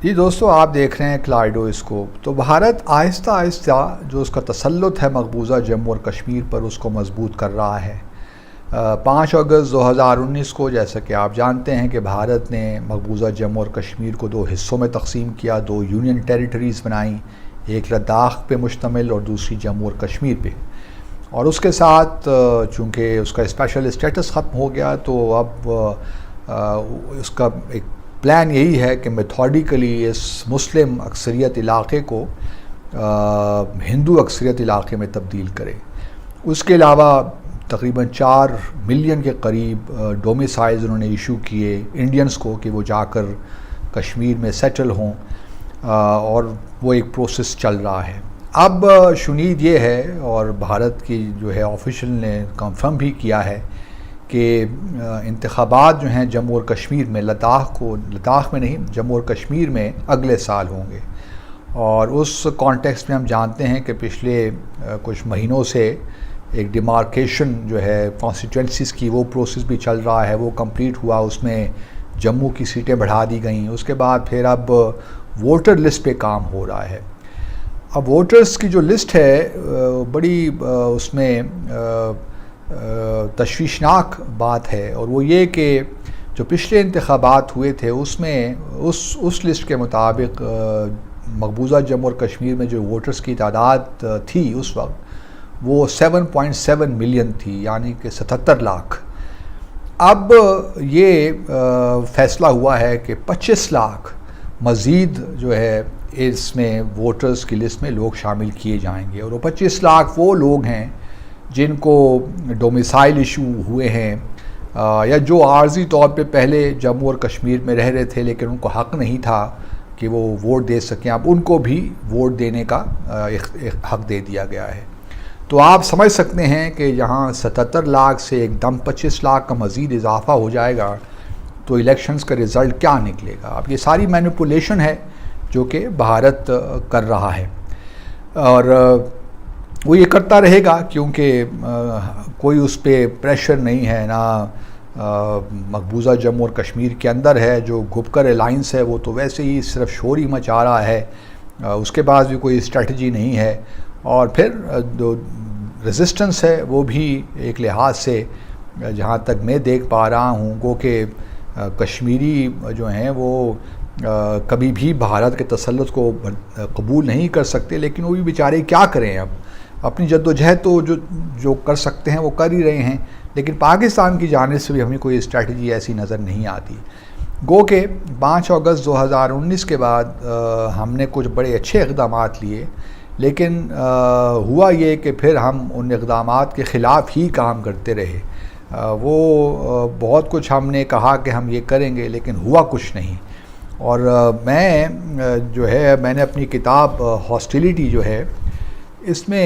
जी दोस्तों, आप देख रहे हैं क्लाइडोस्कोप। तो भारत आहिस्ता आहिस्ता जो उसका तसल्लुत है मकबूजा जम्मू और कश्मीर पर, उसको मजबूत कर रहा है। 5 अगस्त 2019 को, जैसा कि आप जानते हैं, कि भारत ने मकबूजा जम्मू और कश्मीर को 2 हिस्सों में तकसीम किया, 2 यूनियन टेरिटरीज़ बनाई, एक लद्दाख पे मुश्तमिल और दूसरी जम्मू और कश्मीर पे। और उसके साथ चूँकि उसका स्पेशल स्टेटस ख़त्म हो गया, तो अब उसका एक प्लान यही है कि मेथोडिकली इस मुस्लिम अक्सरियत इलाक़े को हिंदू अक्सरियत इलाक़े में तब्दील करे। उसके अलावा तकरीबन 4 मिलियन के करीब डोमिसाइल्स उन्होंने इशू किए इंडियंस को कि वो जाकर कश्मीर में सेटल हों, और वो एक प्रोसेस चल रहा है। अब शुनीद ये है, और भारत की जो है ऑफिशियल ने कंफर्म भी किया है कि इंतखाबात जो हैं जम्मू और कश्मीर में, लद्दाख में नहीं, जम्मू और कश्मीर में अगले साल होंगे। और उस कॉन्टेक्स्ट में हम जानते हैं कि पिछले कुछ महीनों से एक डिमार्केशन जो है कॉन्स्टिट्यूंसीज़ की, वो प्रोसेस भी चल रहा है, वो कंप्लीट हुआ। उसमें जम्मू की सीटें बढ़ा दी गई। उसके बाद फिर अब वोटर लिस्ट पे काम हो रहा है। अब वोटर्स की जो लिस्ट है बड़ी उसमें तशवीशनाक बात है, और वो ये कि जो पिछले इंतखाबात हुए थे उसमें उस लिस्ट के मुताबिक मकबूजा जम्मू और कश्मीर में जो वोटर्स की तादाद थी उस वक्त, वो 7.7 मिलियन थी, यानी कि 77 लाख। अब ये फ़ैसला हुआ है कि 25 लाख मज़ीद जो है इसमें वोटर्स की लिस्ट में लोग शामिल किए जाएंगे। और वो 25 लाख वो लोग हैं जिनको डोमिसाइल इशू हुए हैं, या जो आर्जी तौर पे पहले जम्मू और कश्मीर में रह रहे थे लेकिन उनको हक़ नहीं था कि वो वोट दे सकें। अब उनको भी वोट देने का एक हक़ दे दिया गया है। तो आप समझ सकते हैं कि यहाँ 77 लाख से एकदम 25 लाख का मज़ीद इजाफ़ा हो जाएगा, तो इलेक्शंस का रिज़ल्ट क्या निकलेगा। अब ये सारी मैनिपुलेशन है जो कि भारत कर रहा है, और वो ये करता रहेगा, क्योंकि कोई उस पर प्रेशर नहीं है ना। मकबूजा जम्मू और कश्मीर के अंदर है जो गुपकर अलाइंस है, वो तो वैसे ही सिर्फ शोर ही मचा रहा है। उसके पास भी कोई स्ट्रेटजी नहीं है। और फिर जो रेजिस्टेंस है वो भी एक लिहाज से, जहाँ तक मैं देख पा रहा हूँ, गो कि कश्मीरी जो हैं वो कभी भी भारत के तसल्लुत को कबूल नहीं कर सकते। लेकिन वो भी बेचारे क्या करें, अब अपनी जद्दोजहद तो जो कर सकते हैं वो कर ही रहे हैं, लेकिन पाकिस्तान की जानिब से भी हमें कोई स्ट्रेटजी ऐसी नज़र नहीं आती। गो के 5 अगस्त 2019 के बाद हमने कुछ बड़े अच्छे इक़दाम लिए, लेकिन हुआ ये कि फिर हम उन इक़दामात के ख़िलाफ़ ही काम करते रहे। वो बहुत कुछ हमने कहा कि हम ये करेंगे, लेकिन हुआ कुछ नहीं। और मैंने अपनी किताब हॉस्टिलिटी जो है, इसमें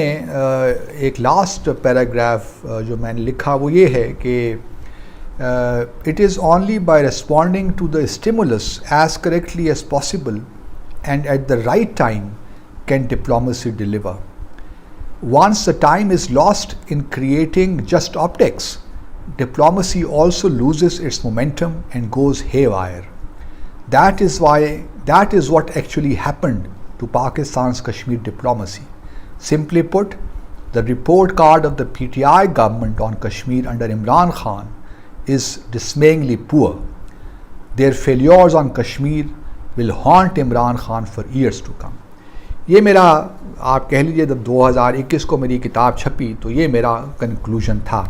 एक लास्ट पैराग्राफ जो मैंने लिखा वो ये है कि it is only by responding to the stimulus as correctly as possible and at the right time can diplomacy deliver. Once the time is lost in creating just optics, diplomacy also loses its momentum and goes haywire. That is what actually happened to Pakistan's Kashmir diplomacy. Simply put, the report card of the PTI government on Kashmir under Imran Khan is dismayingly poor. Their failures on Kashmir will haunt Imran Khan for years to come. ये मेरा, आप कह लीजिए, जब 2021 को मेरी किताब छपी तो ये मेरा कंक्लूजन था।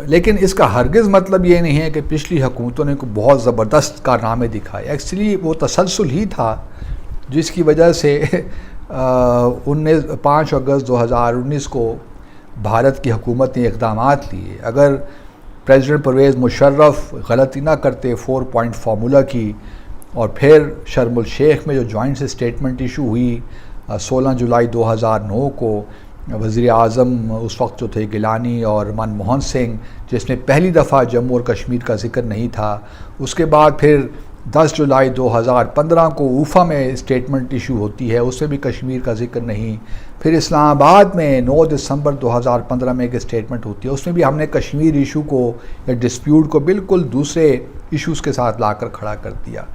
लेकिन इसका हरगिज़ मतलब ये नहीं है कि पिछली हुकूमतों ने को बहुत ज़बरदस्त कारनामे दिखाए। एक्चुअली वो तसलसल ही था जिसकी वजह से 5 अगस्त 2019 को भारत की हुकूमत ने इक़दाम लिए। अगर प्रेसिडेंट परवेज़ मुशर्रफ गलती ना करते 4 पॉइंट फार्मूला की, और फिर शर्म शेख में जो जॉइंट स्टेटमेंट इशू हुई 16 जुलाई 2009 को, वज़ीर आज़म उस वक्त जो थे गिलानी और मनमोहन सिंह, जिसमें पहली दफ़ा जम्मू और कश्मीर का जिक्र नहीं था। उसके बाद फिर 10 जुलाई 2015 को ऊफ़ा में स्टेटमेंट इशू होती है, उसमें भी कश्मीर का जिक्र नहीं। फिर इस्लामाबाद में 9 दिसंबर 2015 में एक स्टेटमेंट होती है, उसमें भी हमने कश्मीर इशू को या डिस्प्यूट को बिल्कुल दूसरे इश्यूज़ के साथ लाकर खड़ा कर दिया।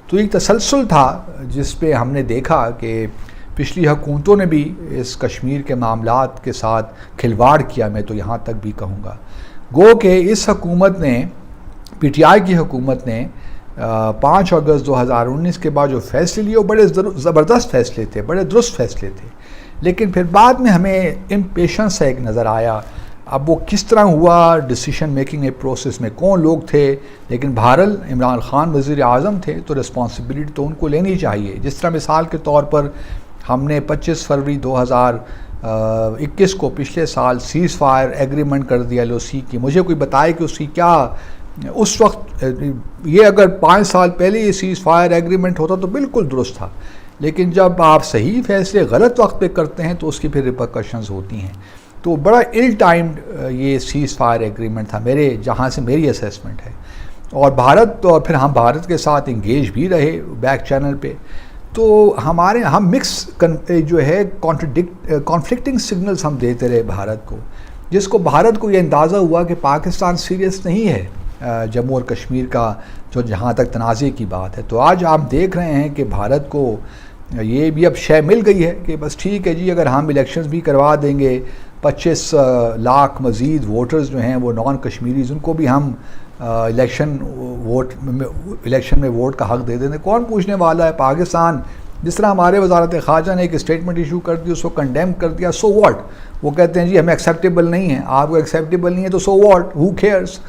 तो एक तसलसल था जिस पे हमने देखा कि पिछली हुकूमतों ने भी इस कश्मीर के मामलात के साथ खिलवाड़ किया, मैं तो यहाँ तक भी कहूँगा। गो कि इस हुकूमत ने, पीटीआई की हुकूमत ने 5 अगस्त 2019 के बाद जो फैसले लिए वो बड़े ज़बरदस्त फैसले थे, बड़े दुरुस्त फैसले थे, लेकिन फिर बाद में हमें इम्पेशंस एक नज़र आया। अब वो किस तरह हुआ, डिसीशन मेकिंग प्रोसेस में कौन लोग थे, लेकिन बहरहाल इमरान खान वज़ीर आज़म थे तो रिस्पॉन्सिबिलिटी तो उनको लेनी चाहिए। जिस तरह मिसाल के तौर पर हमने 25 फरवरी 2021 को पिछले साल सीज़ फायर एग्रीमेंट कर दिया LOC की। मुझे कोई बताए कि उसकी क्या उस वक्त, ये अगर 5 साल पहले ये सीज़ फायर एग्रीमेंट होता तो बिल्कुल दुरुस्त था, लेकिन जब आप सही फैसले गलत वक्त पे करते हैं तो उसकी फिर रिपरकशंस होती हैं। तो बड़ा इल टाइम्ड ये सीज़ फायर एग्रीमेंट था मेरे, जहाँ से मेरी असेसमेंट है। और भारत, और फिर हम भारत के साथ इंगेज भी रहे बैक चैनल पे। तो हम मिक्स जो है कॉन्फ्लिक्टिंग सिग्नल्स हम देते रहे भारत को, जिसको भारत को ये अंदाज़ा हुआ कि पाकिस्तान सीरियस नहीं है जम्मू और कश्मीर का, जो जहाँ तक तनाज़े की बात है। तो आज आप देख रहे हैं कि भारत को ये भी अब शय मिल गई है कि बस ठीक है जी, अगर हम इलेक्शंस भी करवा देंगे, 25 लाख मज़ीद वोटर्स जो हैं वो नॉन कश्मीरीज, उनको भी हम इलेक्शन में वोट का हक़ दे देंगे, कौन पूछने वाला है। पाकिस्तान, जिस तरह हमारे वज़ारत ख़ारजा ने एक स्टेटमेंट इशू कर दी, उसको कंडेम कर दिया, सो व्हाट, वो कहते हैं जी हमें एक्सेप्टेबल नहीं है, आपको एक्सेप्टेबल नहीं है तो सो व्हाट, हु केयर्स।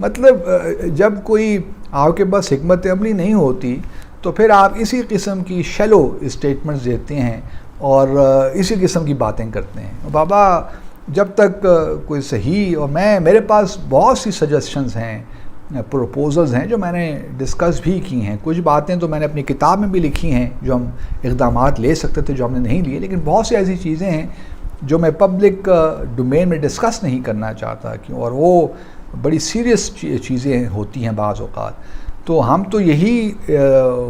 मतलब जब कोई आपके पास हिकमत अमली नहीं होती तो फिर आप इसी किस्म की शैलो स्टेटमेंट्स देते हैं और इसी किस्म की बातें करते हैं। बाबा, जब तक कोई सही, और मेरे पास बहुत सी सजेशंस हैं, प्रपोजल्स हैं जो मैंने डिस्कस भी की हैं, कुछ बातें तो मैंने अपनी किताब में भी लिखी हैं जो हम इक़दामात ले सकते थे जो हमने नहीं लिए, लेकिन बहुत सी ऐसी चीज़ें हैं जो मैं पब्लिक डोमेन में डिस्कस नहीं करना चाहता क्यों, और वो बड़ी सीरियस चीज़ें होती हैं बाज़ औक़ात। तो हम तो यही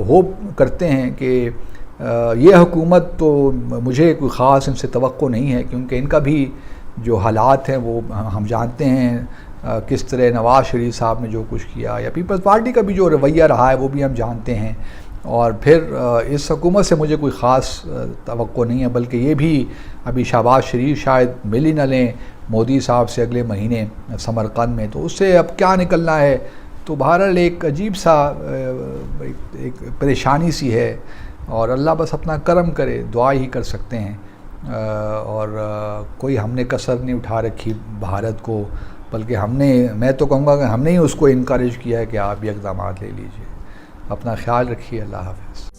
होप करते हैं कि ये हुकूमत, तो मुझे कोई ख़ास इनसे तवक्को नहीं है क्योंकि इनका भी जो हालात हैं वो हम जानते हैं, किस तरह नवाज़ शरीफ साहब ने जो कुछ किया, या पीपल्स पार्टी का भी जो रवैया रहा है वो भी हम जानते हैं। और फिर इस हुकूमत से मुझे कोई ख़ास तवक्को नहीं है, बल्कि ये भी अभी शहबाज शरीफ शायद मिल ही न लें मोदी साहब से अगले महीने समरकंद में, तो उससे अब क्या निकलना है। तो बहरहाल एक अजीब सा एक परेशानी सी है, और अल्लाह बस अपना करम करे, दुआ ही कर सकते हैं। और कोई हमने कसर नहीं उठा रखी भारत को, बल्कि मैं तो कहूँगा कि हमने ही उसको इनकरेज किया है कि आप भी इक़दामात ले लीजिए। अपना ख्याल रखिए। अल्लाह हाफ़िज़।